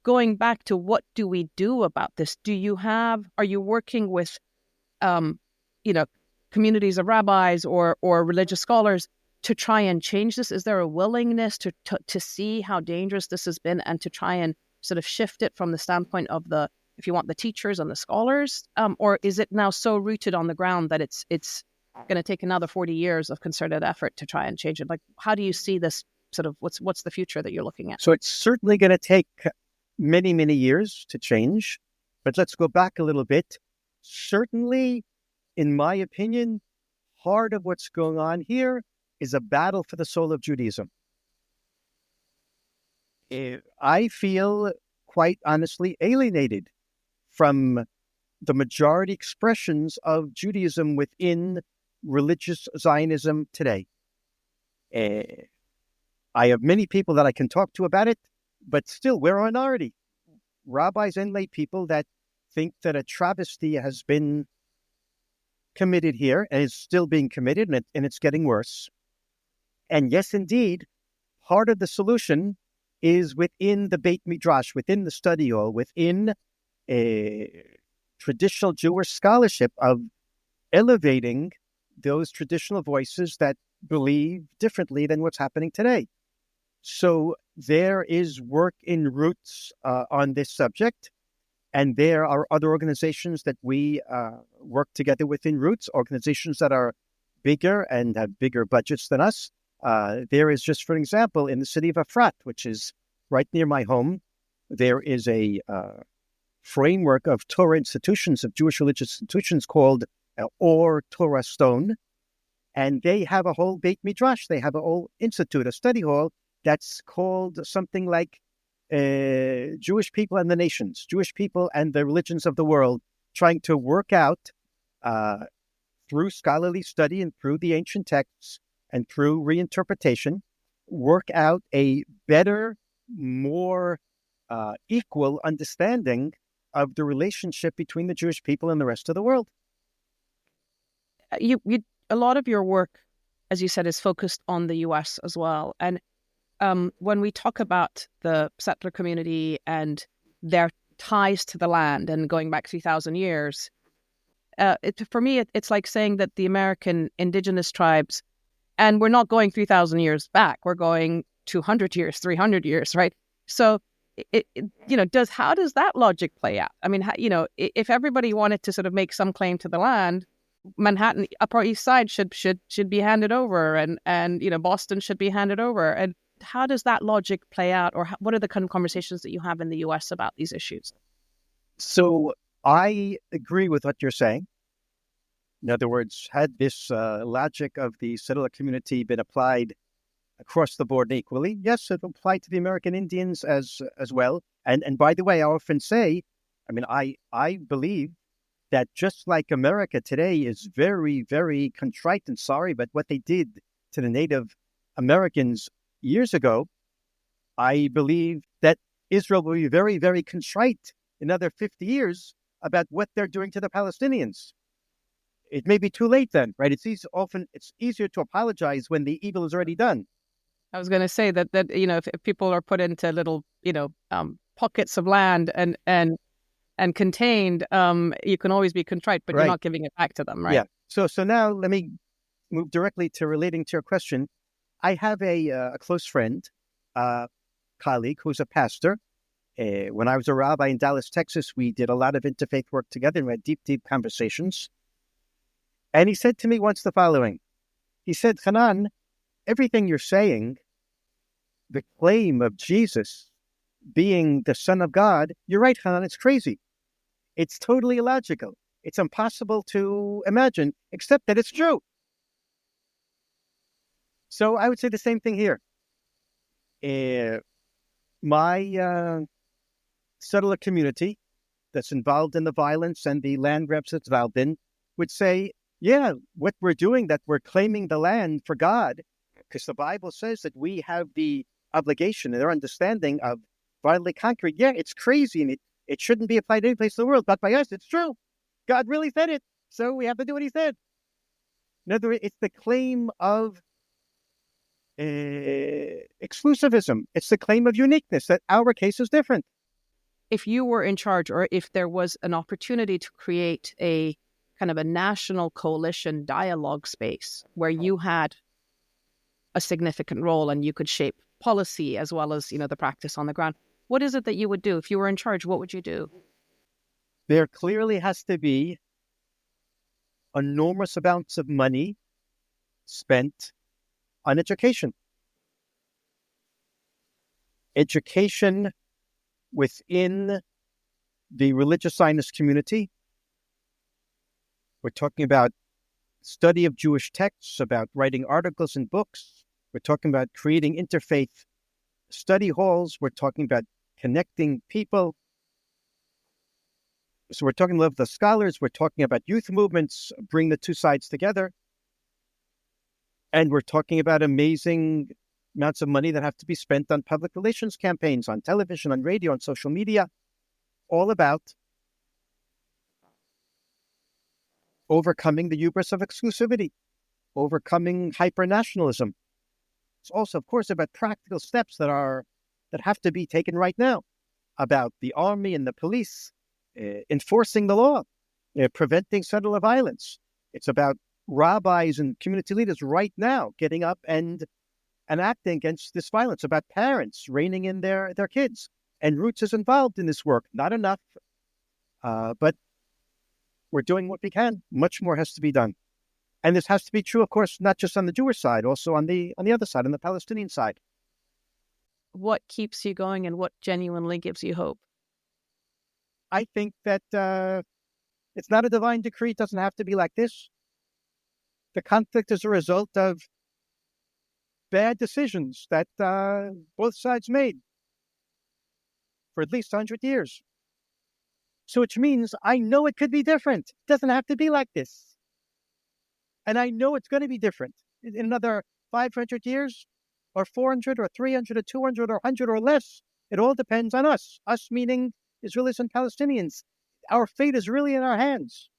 going back to what do we do about this? Are you working with, communities of rabbis or religious scholars to try and change this? Is there a willingness to see how dangerous this has been and to try and sort of shift it from the standpoint of the teachers and the scholars? Or is it now so rooted on the ground that it's going to take another 40 years of concerted effort to try and change it? Like, how do you see this sort of, what's the future that you're looking at? So it's certainly going to take many, many years to change. But let's go back a little bit. Certainly, in my opinion, part of what's going on here is a battle for the soul of Judaism. I feel quite honestly alienated from the majority expressions of Judaism within religious Zionism today. I have many people that I can talk to about it, but still we're a minority. Rabbis and lay people that think that a travesty has been committed here and is still being committed, and it's getting worse. And yes, indeed, part of the solution is within the Beit Midrash, within the study hall, within a traditional Jewish scholarship of elevating those traditional voices that believe differently than what's happening today. So there is work in Roots on this subject, and there are other organizations that we work together with in Roots, organizations that are bigger and have bigger budgets than us. There is, just for example, in the city of Efrat, which is right near my home, there is a framework of Torah institutions, of Jewish religious institutions called Or Torah Stone. And they have a whole Beit Midrash. They have a whole institute, a study hall, that's called something like Jewish People and the Nations, Jewish People and the Religions of the World, trying to work out through scholarly study and through the ancient texts and through reinterpretation, work out a better, more equal understanding of the relationship between the Jewish people and the rest of the world. A lot of your work, as you said, is focused on the U.S. as well. And when we talk about the settler community and their ties to the land and going back 3,000 years, for me, it's like saying that the American indigenous tribes, and we're not going 3,000 years back, we're going 200 years, 300 years, right? So, how does that logic play out? I mean, if everybody wanted to sort of make some claim to the land, Manhattan, Upper East Side should be handed over, and Boston should be handed over. And how does that logic play out, or what are the kind of conversations that you have in the U.S. about these issues? So I agree with what you're saying. In other words, had this logic of the settler community been applied across the board equally, yes, it applied to the American Indians as well. And by the way, I often say, I believe that just like America today is very, very contrite and sorry about what they did to the Native Americans years ago, I believe that Israel will be very, very contrite in another 50 years about what they're doing to the Palestinians. It may be too late then, right? It's easier to apologize when the evil is already done. I was going to say that if people are put into little pockets of land and and contained, you can always be contrite, but you're not giving it back to them, right? Yeah. So now let me move directly to relating to your question. I have a close friend, colleague, who's a pastor. When I was a rabbi in Dallas, Texas, we did a lot of interfaith work together and we had deep, deep conversations. And he said to me once the following. He said, Hanan, everything you're saying, the claim of Jesus being the Son of God, you're right, Hanan, it's crazy. It's totally illogical. It's impossible to imagine, except that it's true. So I would say the same thing here. My settler community that's involved in the violence and the land grabs that's involved in would say, yeah, what we're doing, that we're claiming the land for God, because the Bible says that we have the obligation and their understanding of violently conquering. Yeah, it's crazy and it shouldn't be applied to any place in the world, but by us, it's true. God really said it, so we have to do what he said. In other words, it's the claim of exclusivism. It's the claim of uniqueness, that our case is different. If you were in charge, or if there was an opportunity to create a kind of a national coalition dialogue space where you had a significant role and you could shape policy as well as, the practice on the ground, what is it that you would do? If you were in charge, what would you do? There clearly has to be enormous amounts of money spent on education. Education within the religious Zionist community. We're talking about study of Jewish texts, about writing articles and books. We're talking about creating interfaith study halls. We're talking about connecting people. So we're talking about the scholars. We're talking about youth movements, bring the two sides together. And we're talking about amazing amounts of money that have to be spent on public relations campaigns, on television, on radio, on social media, all about overcoming the hubris of exclusivity, overcoming hyper-nationalism. It's also, of course, about practical steps that have to be taken right now, about the army and the police enforcing the law, preventing settler violence. It's about rabbis and community leaders right now getting up and acting against this violence, about parents reining in their kids. And Roots is involved in this work. Not enough, but we're doing what we can. Much more has to be done. And this has to be true, of course, not just on the Jewish side, also on the other side, on the Palestinian side. What keeps you going and what genuinely gives you hope? I think that it's not a divine decree. It doesn't have to be like this. The conflict is a result of bad decisions that both sides made for at least 100 years. So which means I know it could be different. It doesn't have to be like this. And I know it's going to be different in another 500 years or 400 or 300 or 200 or 100 or less. It all depends on us. Us meaning Israelis and Palestinians. Our fate is really in our hands.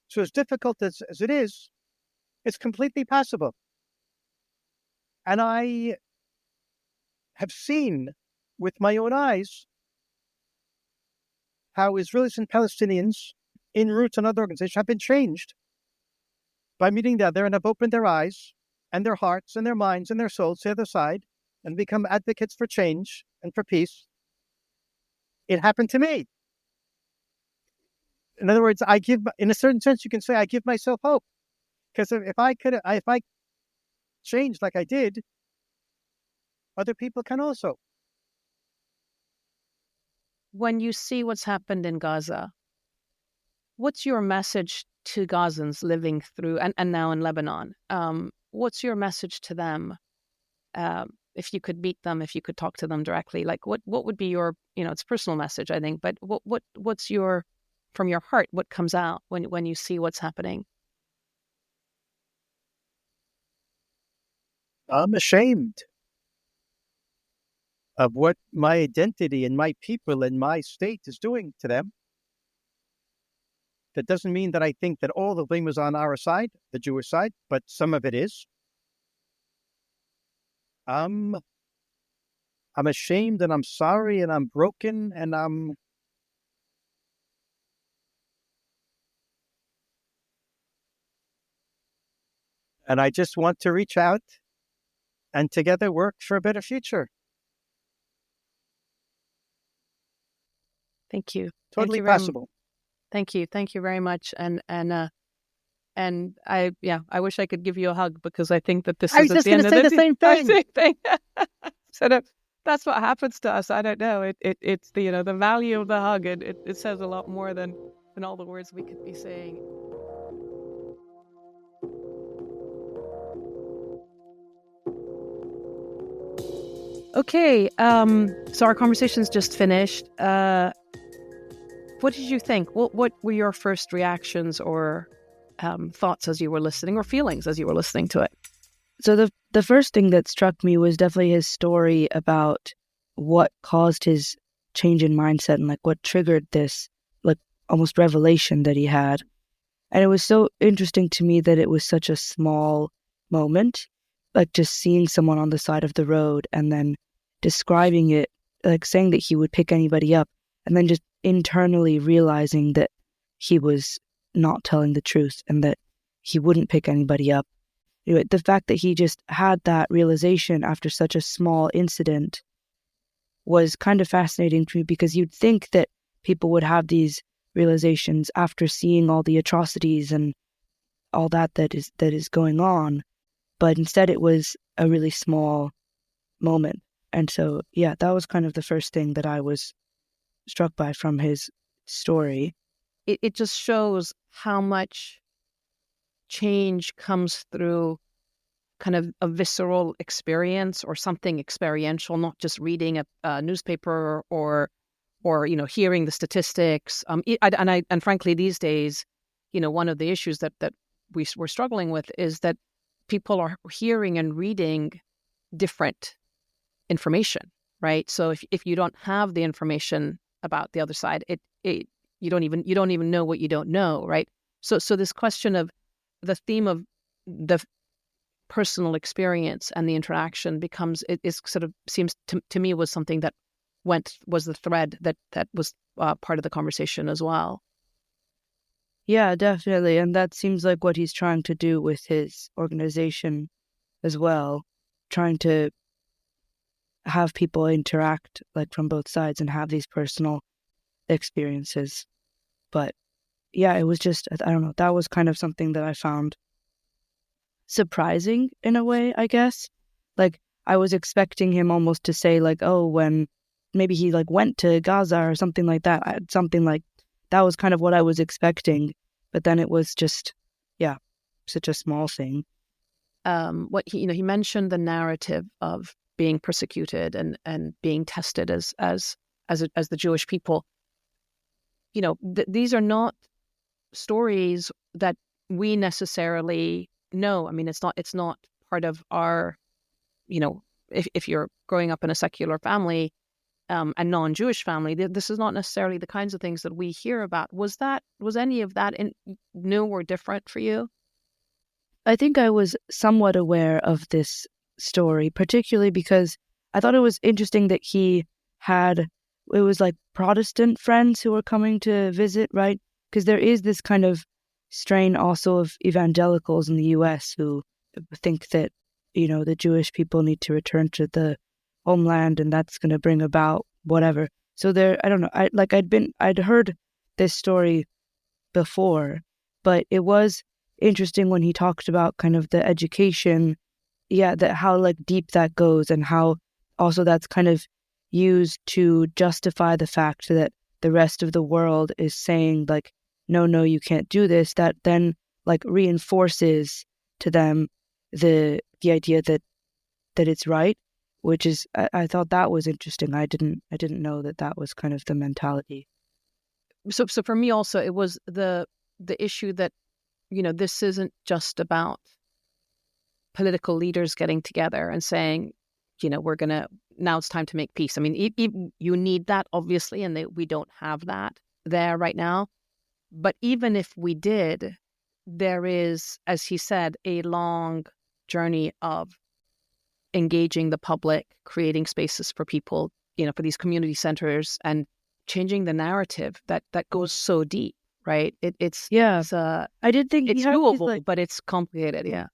So as difficult as it is, it's completely possible. And I have seen with my own eyes how Israelis and Palestinians in Roots and other organizations have been changed by meeting together and have opened their eyes and their hearts and their minds and their souls to the other side and become advocates for change and for peace. It happened to me. In other words, in a certain sense, you can say I give myself hope. Because if I changed like I did, other people can also. When you see what's happened in Gaza, what's your message to Gazans living through, and now in Lebanon? What's your message to them? If you could meet them, if you could talk to them directly, like what would be your, it's a personal message, I think, but what's your, from your heart, what comes out when you see what's happening? I'm ashamed of what my identity and my people and my state is doing to them. That doesn't mean that I think that all the blame is on our side, the Jewish side, but some of it is. I'm ashamed and I'm sorry and I'm broken and I'm And I just want to reach out and together work for a better future. Thank you. Totally possible. Thank you. Thank you very much. And I wish I could give you a hug, because I think that this I is was at just the going end to of say the same thing. So that's what happens to us. I don't know. It's the the value of the hug. It says a lot more than all the words we could be saying. Okay. So our conversation's just finished. What did you think? What were your first reactions or thoughts as you were listening, or feelings as you were listening to it? So the first thing that struck me was definitely his story about what caused his change in mindset and like what triggered this like almost revelation that he had. And it was so interesting to me that it was such a small moment, like just seeing someone on the side of the road and then describing it, like saying that he would pick anybody up, and then just internally realizing that he was not telling the truth and that he wouldn't pick anybody up. The fact that he just had that realization after such a small incident was kind of fascinating to me, because you'd think that people would have these realizations after seeing all the atrocities and all that is going on, but instead it was a really small moment. And so, yeah, that was kind of the first thing that I was struck by from his story. It just shows how much change comes through kind of a visceral experience or something experiential, not just reading a newspaper or hearing the statistics. And frankly, these days, one of the issues that we're struggling with is that people are hearing and reading different information, right? So if you don't have the information about the other side, you don't even know what you don't know, right? So this question of the theme of the personal experience and the interaction seems to me was something that was the thread that was part of the conversation as well. Yeah, definitely. And that seems like what he's trying to do with his organization as well, trying to have people interact like from both sides and have these personal experiences. But yeah, it was just, I don't know, that was kind of something that I found surprising in a way, I guess. Like, I was expecting him almost to say like, oh, when maybe he like went to Gaza or something like that. Something like that was kind of what I was expecting. But then it was just, yeah, such a small thing. What he mentioned the narrative of being persecuted and being tested as the Jewish people. These are not stories that we necessarily know. I mean, it's not part of our, if you're growing up in a secular family, a non-Jewish family, this is not necessarily the kinds of things that we hear about. Was any of that new or different for you? I think I was somewhat aware of this story, particularly because I thought it was interesting that it was like Protestant friends who were coming to visit, right? Because there is this kind of strain also of evangelicals in the U.S. who think that, the Jewish people need to return to the homeland and that's going to bring about whatever. So I don't know, I'd heard this story before, but it was interesting when he talked about kind of the education, how like deep that goes, and how also that's kind of used to justify the fact that the rest of the world is saying like, no, you can't do this. That then like reinforces to them the idea that it's right, which is I thought that was interesting. I didn't know that was kind of the mentality. So for me also, it was the issue that this isn't just about political leaders getting together and saying, now it's time to make peace. I mean, you need that, obviously, and we don't have that there right now. But even if we did, there is, as he said, a long journey of engaging the public, creating spaces for people, for these community centers, and changing the narrative that goes so deep, right? I did think it's doable, but it's complicated. Yeah.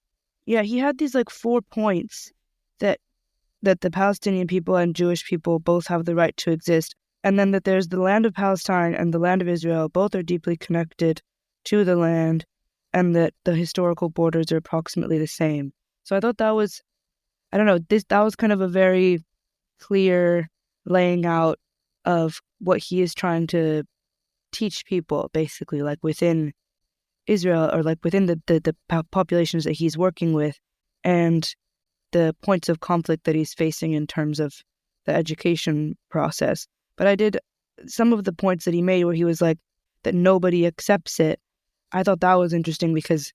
Yeah, he had these like 4 points that the Palestinian people and Jewish people both have the right to exist, and then that there's the land of Palestine and the land of Israel, both are deeply connected to the land, and that the historical borders are approximately the same. So I thought that was, I don't know, that was kind of a very clear laying out of what he is trying to teach people, basically, like within Israel, or like within the populations that he's working with, and the points of conflict that he's facing in terms of the education process. But some of the points that he made where he was like, that nobody accepts it, I thought that was interesting, because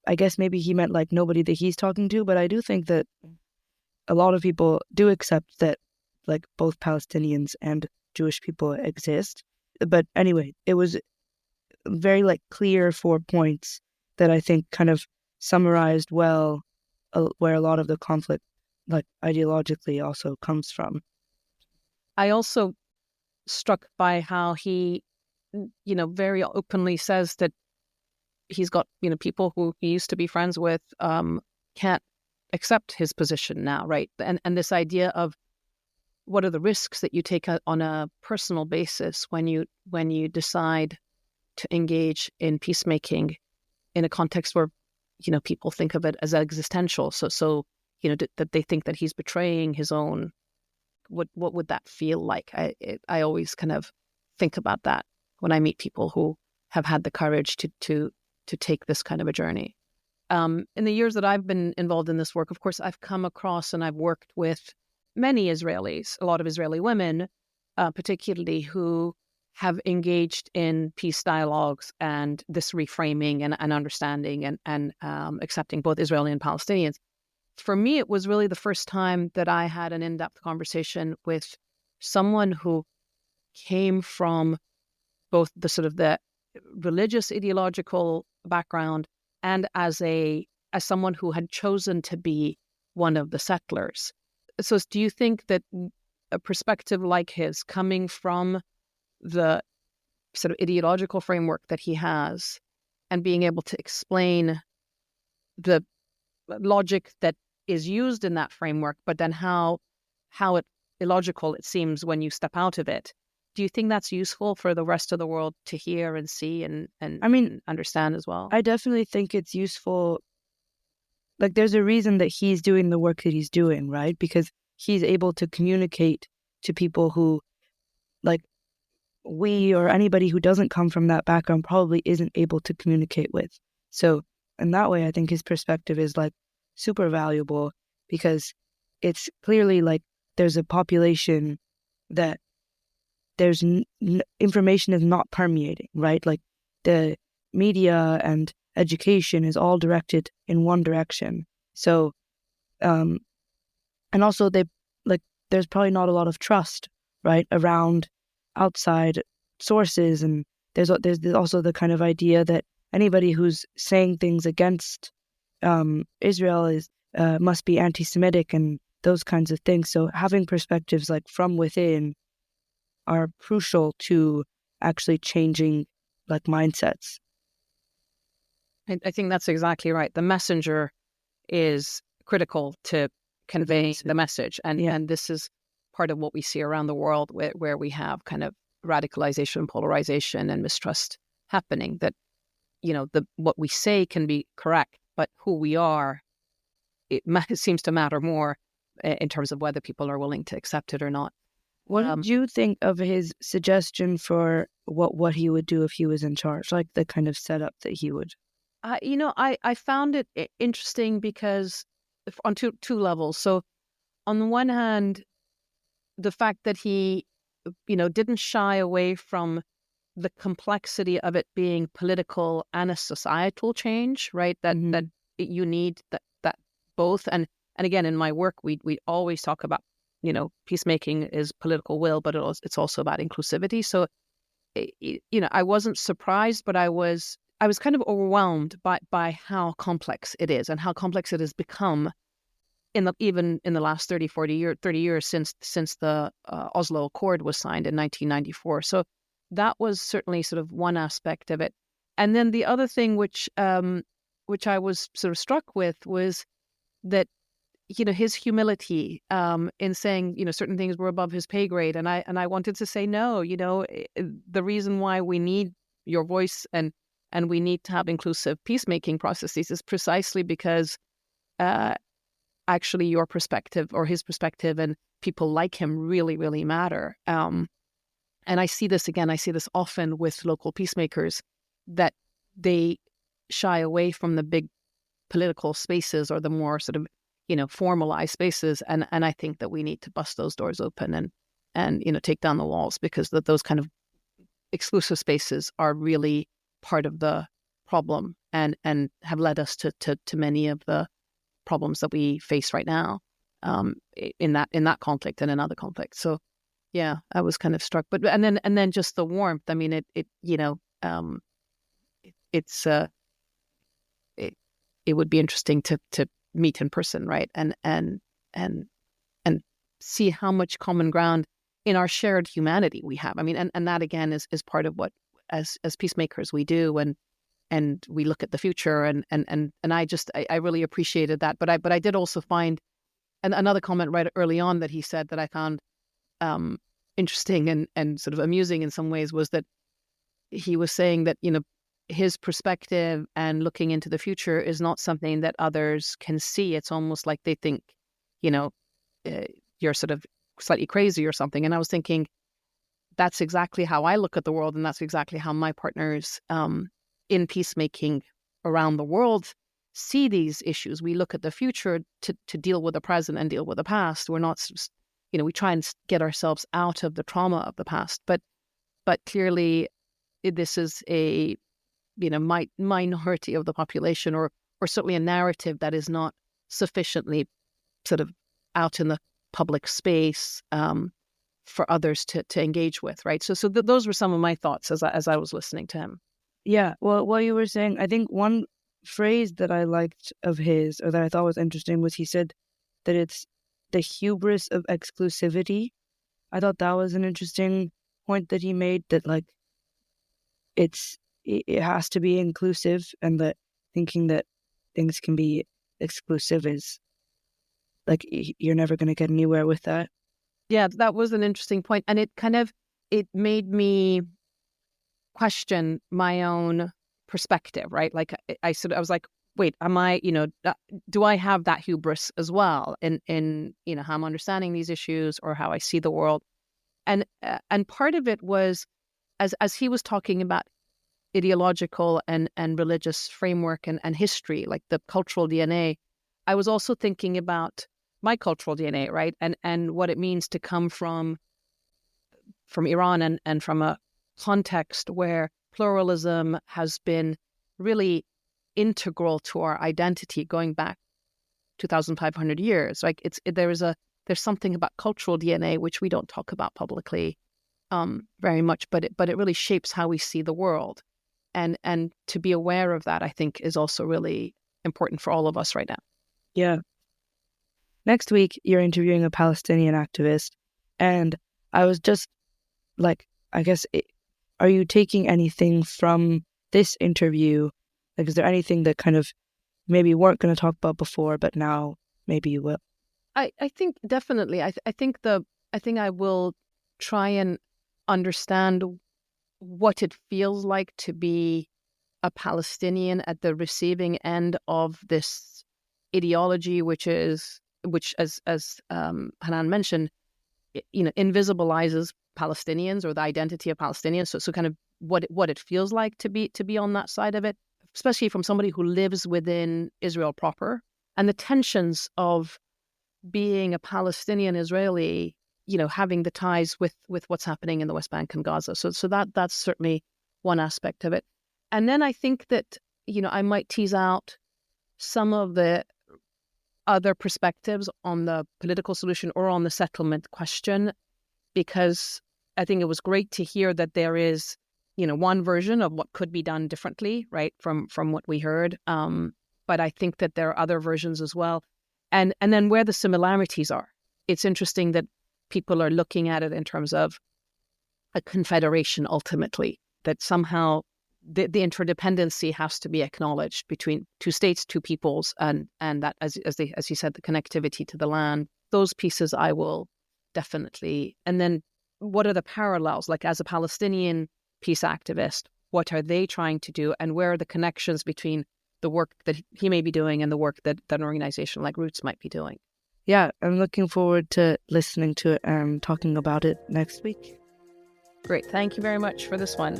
I guess maybe he meant like nobody that he's talking to, but I do think that a lot of people do accept that like both Palestinians and Jewish people exist. But anyway, it was very like clear 4 points that I think kind of summarized well where a lot of the conflict, like ideologically, also comes from. I also struck by how he, very openly says that he's got, people who he used to be friends with can't accept his position now, right? And this idea of what are the risks that you take on a personal basis when you decide to engage in peacemaking in a context where, people think of it as existential. So that they think that he's betraying his own. What would that feel like? I always kind of think about that when I meet people who have had the courage to take this kind of a journey. In the years that I've been involved in this work, of course, I've come across and I've worked with many Israelis, a lot of Israeli women, particularly, who have engaged in peace dialogues and this reframing and understanding and accepting both Israeli and Palestinians. For me, it was really the first time that I had an in-depth conversation with someone who came from both the sort of the religious ideological background and as someone who had chosen to be one of the settlers. So do you think that a perspective like his, coming from the sort of ideological framework that he has and being able to explain the logic that is used in that framework, but then how illogical it seems when you step out of it, do you think that's useful for the rest of the world to hear and see and I mean, understand as well? I definitely think it's useful. Like, there's a reason that he's doing the work that he's doing, right? Because he's able to communicate to people who, like, we or anybody who doesn't come from that background probably isn't able to communicate with. So in that way, I think his perspective is like super valuable, because it's clearly like there's a population that there's information is not permeating, right? Like the media and education is all directed in one direction. So, and also there's probably not a lot of trust, right, around outside sources. And there's also the kind of idea that anybody who's saying things against Israel must be anti-Semitic and those kinds of things. So having perspectives like from within are crucial to actually changing like mindsets. I think that's exactly right. The messenger is critical to convey the message. And this is part of what we see around the world where we have kind of radicalization, polarization, and mistrust happening, that, what we say can be correct, but who we are, it seems to matter more in terms of whether people are willing to accept it or not. What did you think of his suggestion for what he would do if he was in charge, like the kind of setup that he would? I found it interesting because on two levels. So on the one hand, the fact that he, didn't shy away from the complexity of it being political and a societal change, right? That you need that both. And again, in my work, we always talk about, peacemaking is political will, but it's also about inclusivity. So, I wasn't surprised, but I was kind of overwhelmed by how complex it is and how complex it has become even in the last 30 years since the Oslo Accord was signed in 1994. So that was certainly sort of one aspect of it. And then the other thing which I was sort of struck with was that his humility in saying certain things were above his pay grade, and I wanted to say no. The reason why we need your voice and we need to have inclusive peacemaking processes is precisely because actually your perspective or his perspective and people like him really, really matter. And I see this often with local peacemakers, that they shy away from the big political spaces or the more sort of formalized spaces, and I think that we need to bust those doors open and take down the walls, because those kind of exclusive spaces are really part of the problem and have led us to many of the problems that we face right now in that conflict and in other conflicts. So yeah, I was kind of struck. But and then just the warmth. I mean, it would be interesting to meet in person, right? And see how much common ground in our shared humanity we have. I mean, and that again is part of what as peacemakers we do, and we look at the future, and I really appreciated that. But I did also find another comment right early on that he said that I found interesting and sort of amusing in some ways, was that he was saying that his perspective and looking into the future is not something that others can see. It's almost like they think, you're sort of slightly crazy or something. And I was thinking, that's exactly how I look at the world, and that's exactly how my partners in peacemaking around the world see these issues. We look at the future to deal with the present and deal with the past. We're not, we try and get ourselves out of the trauma of the past. But clearly, this is a minority of the population, or certainly a narrative that is not sufficiently sort of out in the public space for others to engage with, right? So those were some of my thoughts as I was listening to him. Yeah, well, what you were saying, I think one phrase that I liked of his, or that I thought was interesting, was he said that it's the hubris of exclusivity. I thought that was an interesting point that he made, that like it has to be inclusive, and that thinking that things can be exclusive is like you're never going to get anywhere with that. Yeah, that was an interesting point, and it made me question my own perspective, right? Like I was like, wait, am I, do I have that hubris as well in how I'm understanding these issues or how I see the world? And part of it was as he was talking about ideological and religious framework and history, like the cultural DNA, I was also thinking about my cultural DNA, right? And what it means to come from Iran and from a context where pluralism has been really integral to our identity going back 2,500 years. Like there's something about cultural DNA which we don't talk about publicly very much, but it really shapes how we see the world. And to be aware of that, I think, is also really important for all of us right now. Yeah. Next week, you're interviewing a Palestinian activist, and I was just like, I guess, are you taking anything from this interview? Like, is there anything that kind of maybe you weren't going to talk about before, but now maybe you will? I think definitely. I think I will try and understand what it feels like to be a Palestinian at the receiving end of this ideology, which as Hanan mentioned, invisibilizes Palestinians or the identity of Palestinians. So kind of what it feels like to be on that side of it, especially from somebody who lives within Israel proper, and the tensions of being a Palestinian Israeli, having the ties with what's happening in the West Bank and Gaza. So that's certainly one aspect of it. And then I think that, I might tease out some of the other perspectives on the political solution or on the settlement question, because I think it was great to hear that there is, one version of what could be done differently, right, from what we heard. But I think that there are other versions as well. And then where the similarities are. It's interesting that people are looking at it in terms of a confederation ultimately, that somehow the interdependency has to be acknowledged between two states, two peoples, and that, as you said, the connectivity to the land. Those pieces I will definitely. And then what are the parallels? Like, as a Palestinian peace activist, what are they trying to do, and where are the connections between the work that he may be doing and the work that an organization like Roots might be doing? Yeah, I'm looking forward to listening to it and talking about it next week. Great. Thank you very much for this one.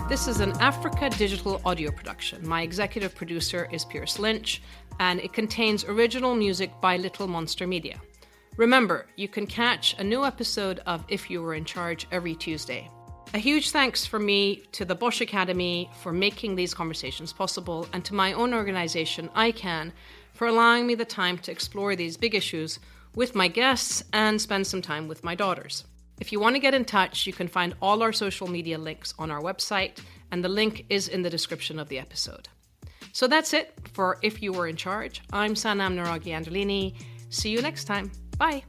This is an Africa Digital audio production. My executive producer is Pierce Lynch, and it contains original music by Little Monster Media. Remember, you can catch a new episode of If You Were in Charge every Tuesday. A huge thanks from me to the Bosch Academy for making these conversations possible, and to my own organization, ICANN, for allowing me the time to explore these big issues with my guests and spend some time with my daughters. If you want to get in touch, you can find all our social media links on our website, and the link is in the description of the episode. So that's it for If You Were in Charge. I'm Sanam Naraghi Anderlini. See you next time. Bye.